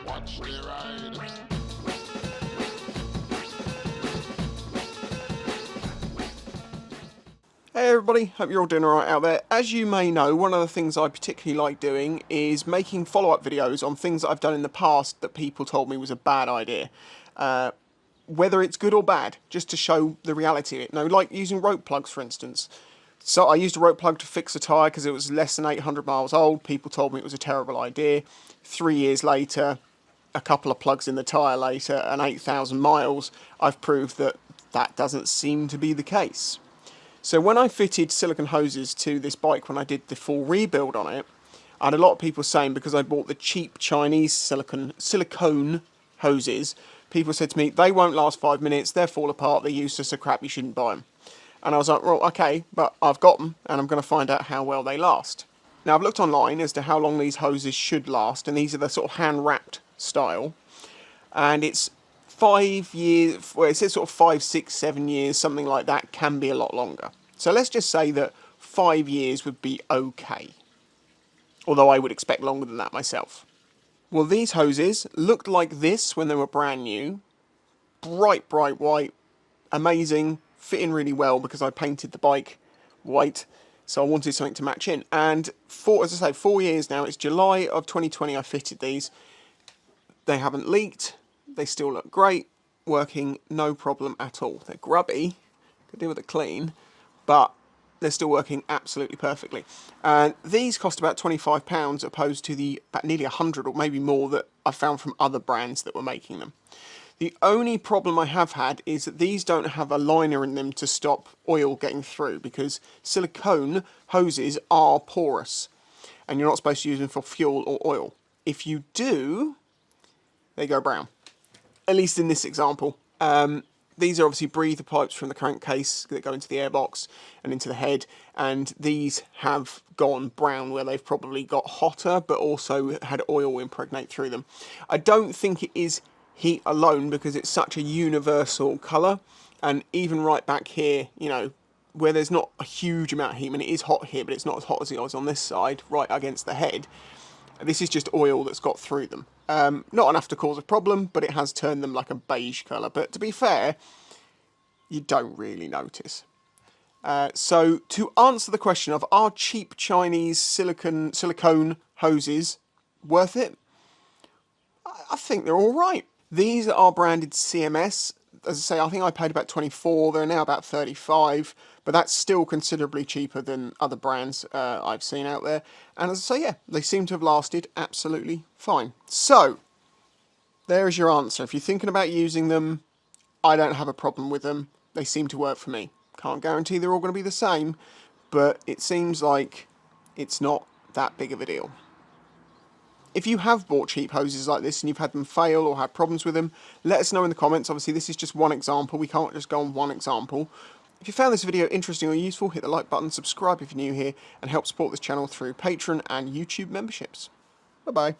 Watch the ride. Hey everybody, hope you're all doing alright out there. As you may know, one of the things I particularly like doing is making follow-up videos on things that I've done in the past that people told me was a bad idea. Whether it's good or bad, just to show the reality of it. No, like using rope plugs, for instance. So I used a rope plug to fix a tyre because it was less than 800 miles old. People told me it was a terrible idea. 3 years later, a couple of plugs in the tyre later, and 8,000 miles, I've proved that that doesn't seem to be the case. So when I fitted silicone hoses to this bike when I did the full rebuild on it, I had a lot of people saying, because I bought the cheap Chinese silicone hoses, people said to me, they won't last 5 minutes, they'll fall apart, they're useless, they're crap, you shouldn't buy them. And I was like, well, okay, but I've got them, and I'm going to find out how well they last. Now, I've looked online as to how long these hoses should last, and these are the sort of hand-wrapped style. And it's 5 years, well, it says sort of 5, 6, 7 years, something like that, can be a lot longer. So let's just say that 5 years would be okay. Although I would expect longer than that myself. Well, these hoses looked like this when they were brand new. Bright, bright white. Amazing. Fitting really well because I painted the bike white. So I wanted something to match in. And as I say, 4 years now. It's July of 2020 I fitted these. They haven't leaked. They still look great. Working no problem at all. They're grubby. Could do with a clean. But they're still working absolutely perfectly. And these cost about £25 opposed to the about nearly 100 or maybe more that I found from other brands that were making them. The only problem I have had is that these don't have a liner in them to stop oil getting through, because silicone hoses are porous and you're not supposed to use them for fuel or oil. If you do, they go brown. At least in this example. These are obviously breather pipes from the crankcase that go into the airbox and into the head, and these have gone brown where they've probably got hotter but also had oil impregnate through them. I don't think it is heat alone because it's such a universal colour, and even right back here, you know, where there's not a huge amount of heat, I mean it is hot here but it's not as hot as it was on this side, right against the head. This is just oil that's got through them. Not enough to cause a problem, but it has turned them like a beige colour. But to be fair, you don't really notice. So to answer the question of, are cheap Chinese silicone hoses worth it? I think they're all right. These are branded CMS. As I say, I think I paid about 24. They're now about 35, but that's still considerably cheaper than other brands I've seen out there. And as I say, yeah, they seem to have lasted absolutely fine. So, there is your answer. If you're thinking about using them, I don't have a problem with them. They seem to work for me. Can't guarantee they're all going to be the same, but it seems like it's not that big of a deal. If you have bought cheap hoses like this and you've had them fail or had problems with them, let us know in the comments. Obviously, this is just one example. We can't just go on one example. If you found this video interesting or useful, hit the like button, subscribe if you're new here, and help support this channel through Patreon and YouTube memberships. Bye-bye.